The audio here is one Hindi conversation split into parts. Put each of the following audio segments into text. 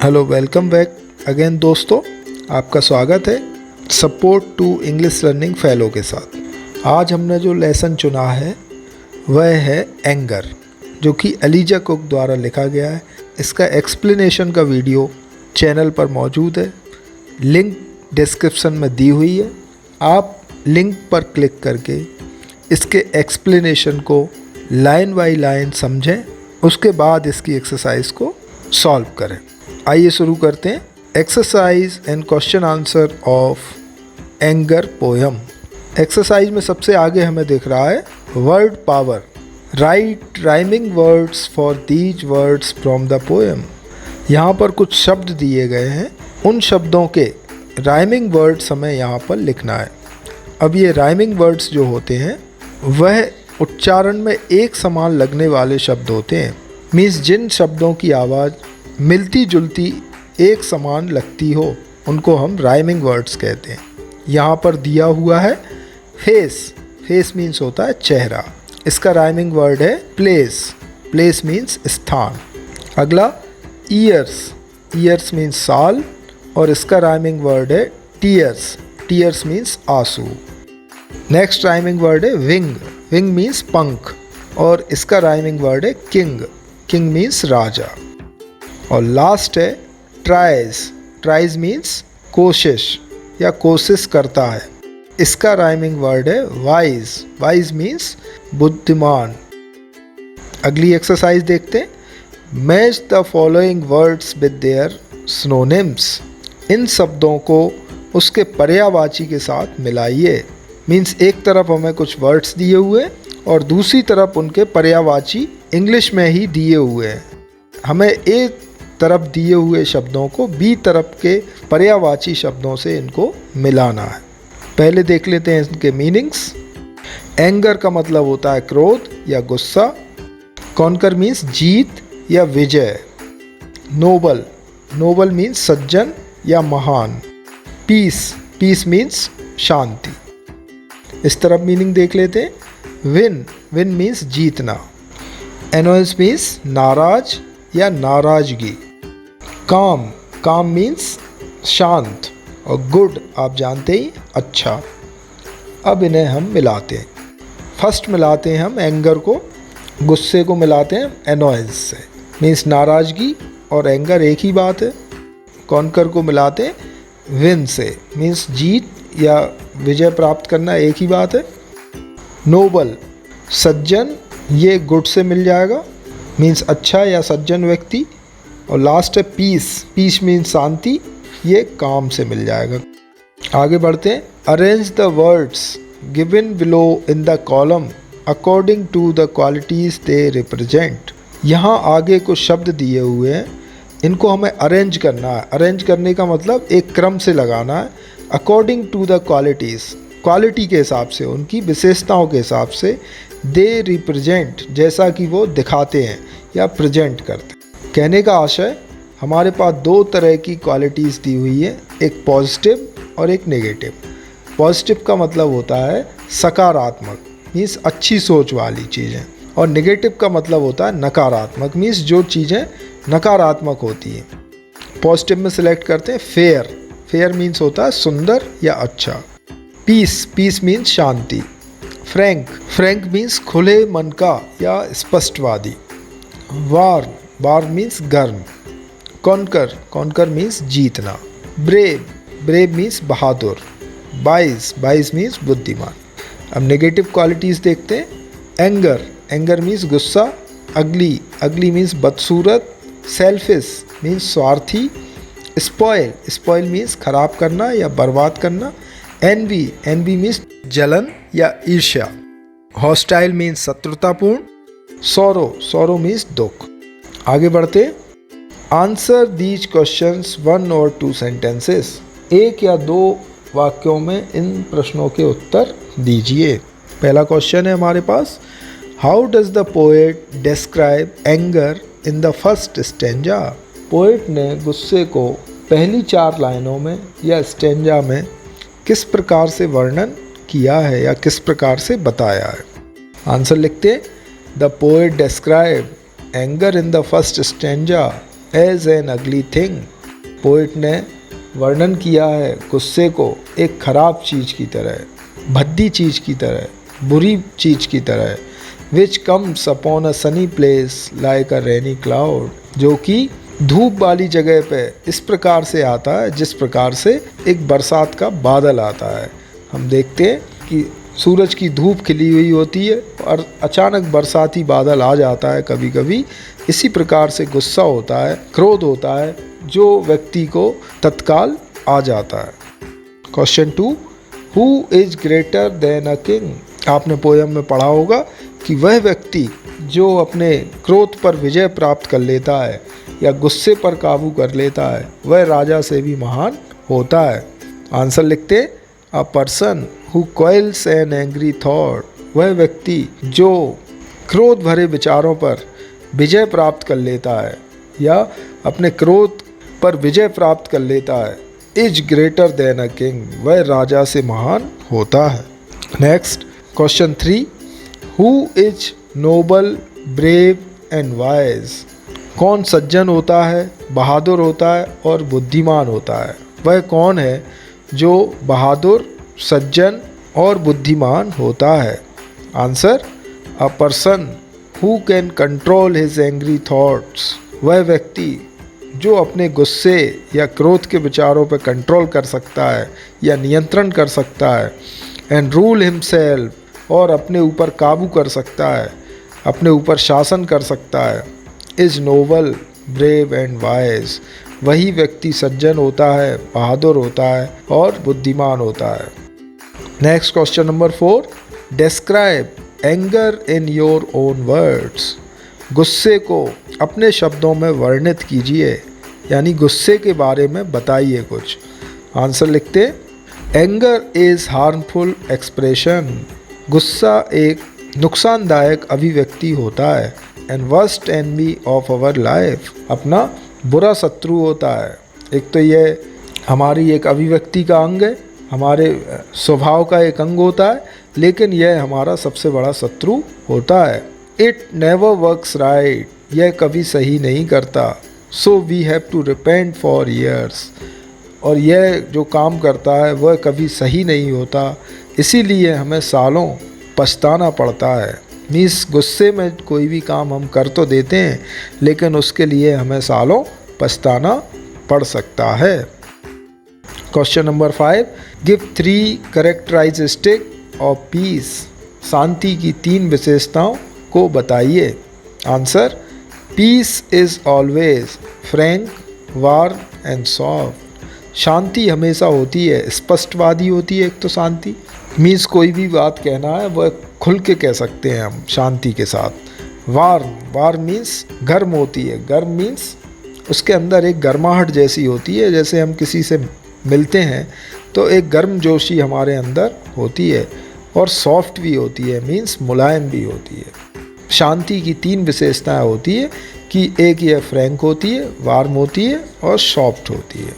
हेलो, वेलकम बैक अगेन दोस्तों, आपका स्वागत है support to English learning fellow के साथ। आज हमने जो लेसन चुना है वह है एंगर, जो कि एलिजा कुक द्वारा लिखा गया है। इसका एक्सप्लेनेशन का वीडियो चैनल पर मौजूद है, लिंक डिस्क्रिप्शन में दी हुई है। आप लिंक पर क्लिक करके इसके एक्सप्लेनेशन को लाइन बाय लाइन समझें, उसके बाद इसकी एक्सरसाइज को सॉल्व करें। आइए शुरू करते हैं। Exercise and question answer of anger poem. Exercise में सबसे आगे हमें दिख रहा है word power. Right rhyming words for these words from the poem. यहाँ पर कुछ शब्द दिए गए हैं, उन शब्दों के राइमिंग वर्ड्स हमें यहाँ पर लिखना है। अब ये राइमिंग वर्ड्स जो होते हैं वह उच्चारण में एक समान लगने वाले शब्द होते हैं। मीन्स जिन शब्दों की आवाज़ मिलती जुलती एक समान लगती हो उनको हम राइमिंग वर्ड्स कहते हैं। यहाँ पर दिया हुआ है फेस। फेस मीन्स होता है चेहरा, इसका राइमिंग वर्ड है प्लेस। प्लेस मीन्स स्थान। अगला ईयर्स। ईयर्स मीन्स साल और इसका राइमिंग वर्ड है टीयर्स। टीयर्स मीन्स आंसू। नेक्स्ट राइमिंग वर्ड है विंग। विंग मीन्स पंख और इसका राइमिंग वर्ड है किंग। किंग मीन्स राजा। और लास्ट है ट्राइज। ट्राइज मीन्स कोशिश या कोशिश करता है, इसका राइमिंग वर्ड है वाइज। वाइज मीन्स बुद्धिमान। अगली एक्सरसाइज देखते हैं। Match the following words with their synonyms. इन शब्दों को उसके पर्यायवाची के साथ मिलाइए। मीन्स एक तरफ हमें कुछ वर्ड्स दिए हुए और दूसरी तरफ उनके पर्यायवाची इंग्लिश में ही दिए हुए हैं। हमें एक तरफ दिए हुए शब्दों को बी तरफ के पर्यायवाची शब्दों से इनको मिलाना है। पहले देख लेते हैं इनके मीनिंग्स। एंगर का मतलब होता है क्रोध या गुस्सा। कॉन्कर मीन्स जीत या विजय। नोबल। नोबल मीन्स सज्जन या महान। पीस। पीस मीन्स शांति। इस तरफ मीनिंग देख लेते हैं। विन। विन मीन्स जीतना। एनोयंस मीन्स नाराज या नाराजगी। काम। काम मीन्स शांत। और गुड आप जानते ही अच्छा। अब इन्हें हम मिलाते हैं। फर्स्ट मिलाते हैं हम एंगर को, गुस्से को मिलाते हैं एनोयंस से। मीन्स नाराजगी और एंगर एक ही बात है। कॉन्कर को मिलाते हैं विन से। मीन्स जीत या विजय प्राप्त करना एक ही बात है। नोबल सज्जन, ये गुड से मिल जाएगा, मीन्स अच्छा या सज्जन व्यक्ति। और लास्ट है पीस। पीस मीन्स शांति, ये काम से मिल जाएगा। आगे बढ़ते हैं। Arrange the words given below in the column according to the qualities they represent. यहाँ आगे कुछ शब्द दिए हुए हैं, इनको हमें अरेंज करना है। अरेंज करने का मतलब एक क्रम से लगाना है। According to the qualities, quality के हिसाब से, उनकी विशेषताओं के हिसाब से। दे रिप्रेजेंट, जैसा कि वो दिखाते हैं या प्रेजेंट करते हैं। कहने का आशय, हमारे पास दो तरह की क्वालिटीज़ दी हुई है, एक पॉजिटिव और एक नेगेटिव। पॉजिटिव का मतलब होता है सकारात्मक, मीन्स अच्छी सोच वाली चीज़ें। और नेगेटिव का मतलब होता है नकारात्मक, मीन्स जो चीज़ें नकारात्मक होती हैं। पॉजिटिव में सिलेक्ट करते हैं फेयर। फेयर मीन्स होता है सुंदर या अच्छा। पीस। पीस मीन्स शांति। फ्रैंक। फ्रैंक मीन्स खुले मन का या स्पष्टवादी। वार्म। वार्म मीन्स गर्म। कॉन्कर। कॉन्कर मीन्स जीतना। ब्रेव। ब्रेव मीन्स बहादुर। वाइज। वाइज मीन्स बुद्धिमान। अब नेगेटिव क्वालिटीज़ देखते हैं। एंगर। एंगर मीन्स गुस्सा। अगली। अगली मीन्स बदसूरत। सेल्फिश मीन्स स्वार्थी। स्पॉइल। स्पॉइल मीन्स खराब करना या बर्बाद करना। एनवी। एनवी मीन्स जलन या ईर्ष्या। हॉस्टाइल मीन्स शत्रुतापूर्ण। सॉरो। सॉरो मीन्स दुख। आगे बढ़ते। आंसर दीज क्वेश्चंस 1 और 2 सेंटेंसेस। एक या दो वाक्यों में इन प्रश्नों के उत्तर दीजिए। पहला क्वेश्चन है हमारे पास, how does the poet describe anger in the first stanza. Poet ने गुस्से को पहली 4 लाइनों में या स्टेंजा में किस प्रकार से वर्णन किया है या किस प्रकार से बताया है। आंसर लिखते, the poet describe anger in the first stanza as an ugly thing poet ने वर्णन किया है गुस्से को एक खराब चीज़ की तरह, भद्दी चीज़ की तरह, बुरी चीज़ की तरह, which comes upon a Sunny place like a rainy cloud, जो कि धूप वाली जगह पे इस प्रकार से आता है जिस प्रकार से एक बरसात का बादल आता है। हम देखते हैं कि सूरज की धूप खिली हुई होती है और अचानक बरसाती बादल आ जाता है कभी कभी। इसी प्रकार से गुस्सा होता है, क्रोध होता है, जो व्यक्ति को तत्काल आ जाता है। Question 2, who is greater than a king. आपने पोयम में पढ़ा होगा कि वह व्यक्ति जो अपने क्रोध पर विजय प्राप्त कर लेता है या गुस्से पर काबू कर लेता है वह राजा से भी महान होता है। आंसर लिखते हैं, a person who क्वेल्स an angry thought. वह व्यक्ति जो क्रोध भरे विचारों पर विजय प्राप्त कर लेता है या अपने क्रोध पर विजय प्राप्त कर लेता है, is greater than a king. वह राजा से महान होता है। Next question 3, who is noble brave and wise. कौन सज्जन होता है, बहादुर होता है और बुद्धिमान होता है। वह कौन है जो बहादुर, सज्जन और बुद्धिमान होता है। Answer, a person who can control his angry thoughts. वह व्यक्ति जो अपने गुस्से या क्रोध के विचारों पर कंट्रोल कर सकता है या नियंत्रण कर सकता है, एंड रूल हिमसेल्फ, और अपने ऊपर काबू कर सकता है, अपने ऊपर शासन कर सकता है, is noble brave and wise. वही व्यक्ति सज्जन होता है, बहादुर होता है और बुद्धिमान होता है। Next question number 4, describe anger in your own words. गुस्से को अपने शब्दों में वर्णित कीजिए, यानी गुस्से के बारे में बताइए कुछ। आंसर लिखते, एंगर इज़ हार्मफुल एक्सप्रेशन। गुस्सा एक नुकसानदायक अभिव्यक्ति होता है, and worst enemy of our life. अपना बुरा शत्रु होता है। एक तो ये हमारी एक अभिव्यक्ति का अंग है, हमारे स्वभाव का एक अंग होता है, लेकिन यह हमारा सबसे बड़ा शत्रु होता है। It never works right. यह कभी सही नहीं करता। So we have to repent for years. और यह जो काम करता है वह कभी सही नहीं होता, इसीलिए हमें सालों पछताना पड़ता है। मीन्स गुस्से में कोई भी काम हम कर तो देते हैं, लेकिन उसके लिए हमें सालों पछताना पड़ सकता है। Question number 5, give 3 characteristic of peace. शांति की 3 विशेषताओं को बताइए। Answer, peace is always frank, warm and soft. शांति हमेशा होती है, स्पष्टवादी होती है। एक तो शांति मीन्स कोई भी बात कहना है वह खुल के कह सकते हैं हम शांति के साथ। वार्म मीन्स गर्म होती है। गर्म मीन्स उसके अंदर एक गर्माहट जैसी होती है, जैसे हम किसी से मिलते हैं तो एक गर्म जोशी हमारे अंदर होती है। और सॉफ्ट भी होती है, मीन्स मुलायम भी होती है। शांति की 3 विशेषताएं होती है कि एक यह फ्रैंक होती है, वार्म होती है और सॉफ्ट होती है।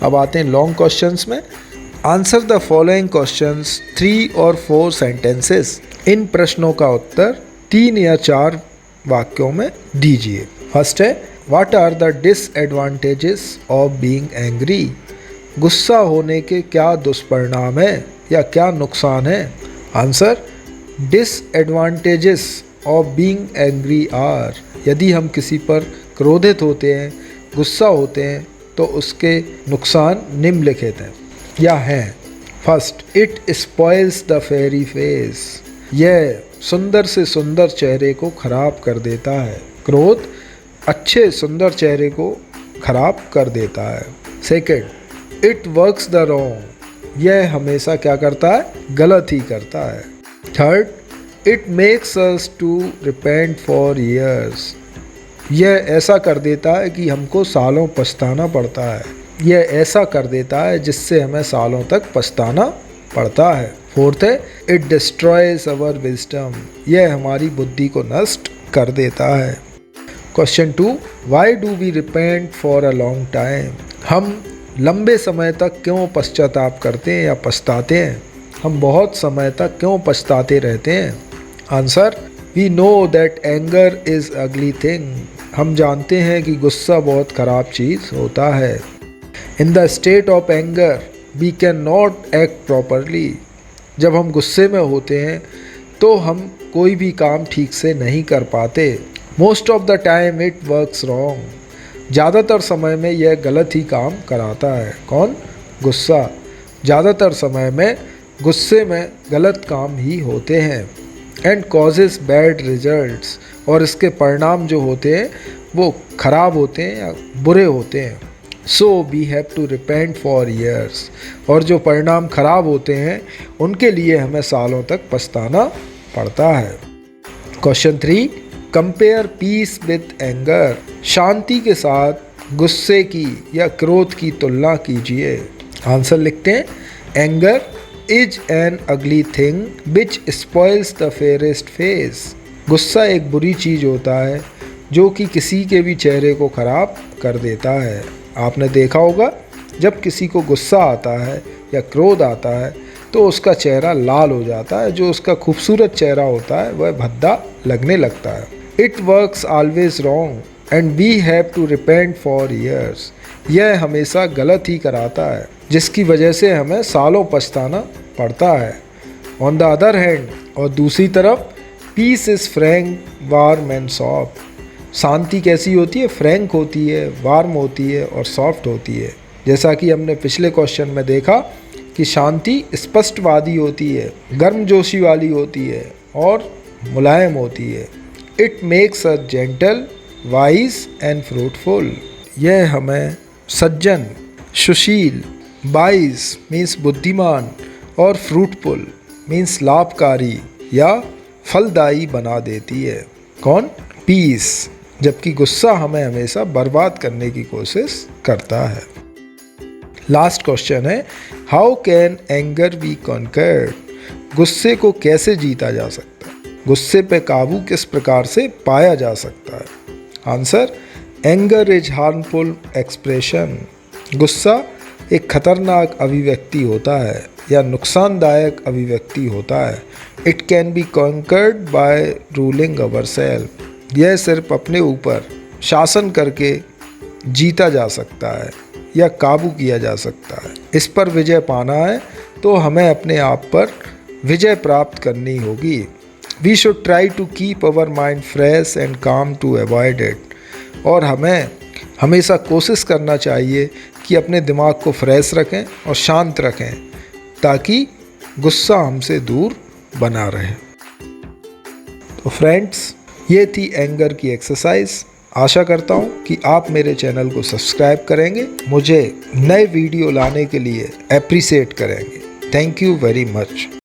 अब आते हैं लॉन्ग क्वेश्चंस में। आंसर द फॉलोइंग क्वेश्चंस 3 और 4 सेंटेंसेस। इन प्रश्नों का उत्तर 3 या 4 वाक्यों में दीजिए। फर्स्ट है, what are the disadvantages of being angry. गुस्सा होने के क्या दुष्परिणाम है या क्या नुकसान है। Answer, disadvantages of being angry are. यदि हम किसी पर क्रोधित होते हैं, गुस्सा होते हैं, तो उसके नुकसान निम्नलिखित हैं या हैं। First, it spoils the fairy face. यह सुंदर से सुंदर चेहरे को खराब कर देता है। क्रोध अच्छे सुंदर चेहरे को खराब कर देता है। Second, it works the wrong. यह हमेशा क्या करता है, गलत ही करता है। Third, it makes us to repent for years. यह ऐसा कर देता है कि हमको सालों पछताना पड़ता है। यह ऐसा कर देता है जिससे हमें सालों तक पछताना पड़ता है। फोर्थ है, इट डिस्ट्रॉयज अवर विजडम। यह हमारी बुद्धि को नष्ट कर देता है। Question 2, why do we repent for a long time. हम लंबे समय तक क्यों पश्चाताप करते हैं या पछताते हैं। हम बहुत समय तक क्यों पछताते रहते हैं। Answer, we know that anger is ugly thing. हम जानते हैं कि गुस्सा बहुत ख़राब चीज़ होता है। In the state of anger we can not act properly. जब हम गुस्से में होते हैं तो हम कोई भी काम ठीक से नहीं कर पाते। Most of the time it works wrong. ज़्यादातर समय में यह गलत ही काम कराता है। कौन? गुस्सा। ज़्यादातर समय में गुस्से में गलत काम ही होते हैं। एंड कॉजेज़ बैड रिजल्ट्स, और इसके परिणाम जो होते हैं वो ख़राब होते हैं या बुरे होते हैं। So we have to repent for years, और जो परिणाम खराब होते हैं उनके लिए हमें सालों तक पछताना पड़ता है। Question 3, compare peace with anger. शांति के साथ गुस्से की या क्रोध की तुलना कीजिए। आंसर लिखते हैं, एंगर इज एन अगली thing which spoils the fairest face. गुस्सा एक बुरी चीज़ होता है जो कि किसी के भी चेहरे को ख़राब कर देता है। आपने देखा होगा जब किसी को गुस्सा आता है या क्रोध आता है तो उसका चेहरा लाल हो जाता है, जो उसका खूबसूरत चेहरा होता है वह भद्दा लगने लगता है। It works always wrong and we have to repent for years. यह हमेशा गलत ही कराता है जिसकी वजह से हमें सालों पछताना पड़ता है। ऑन द अदर हैंड, और दूसरी तरफ, peace is frank warm and soft. शांति कैसी होती है? फ्रैंक होती है, वार्म होती है और सॉफ्ट होती है। जैसा कि हमने पिछले क्वेश्चन में देखा कि शांति स्पष्टवादी होती है, गर्मजोशी वाली होती है और मुलायम होती है। It makes us gentle, wise and fruitful. यह हमें सज्जन, सुशील, वाइज मीन्स बुद्धिमान और फ्रूटफुल मीन्स लाभकारी या फलदायी बना देती है। कौन? पीस। जबकि गुस्सा हमें हमेशा बर्बाद करने की कोशिश करता है। लास्ट क्वेश्चन है, how can anger be conquered. गुस्से को कैसे जीता जा सकता है? गुस्से पे काबू किस प्रकार से पाया जा सकता है? Answer, anger is harmful expression. गुस्सा एक खतरनाक अभिव्यक्ति होता है या नुकसानदायक अभिव्यक्ति होता है। It can be conquered by ruling ourselves. यह सिर्फ अपने ऊपर शासन करके जीता जा सकता है या काबू किया जा सकता है। इस पर विजय पाना है तो हमें अपने आप पर विजय प्राप्त करनी होगी। We should try to keep our mind fresh and calm to avoid it. और हमें हमेशा कोशिश करना चाहिए कि अपने दिमाग को फ्रेश रखें और शांत रखें ताकि गुस्सा हमसे दूर बना रहे। तो फ्रेंड्स, ये थी एंगर की एक्सरसाइज। आशा करता हूँ कि आप मेरे चैनल को सब्सक्राइब करेंगे, मुझे नए वीडियो लाने के लिए अप्रिशिएट करेंगे। Thank you very much.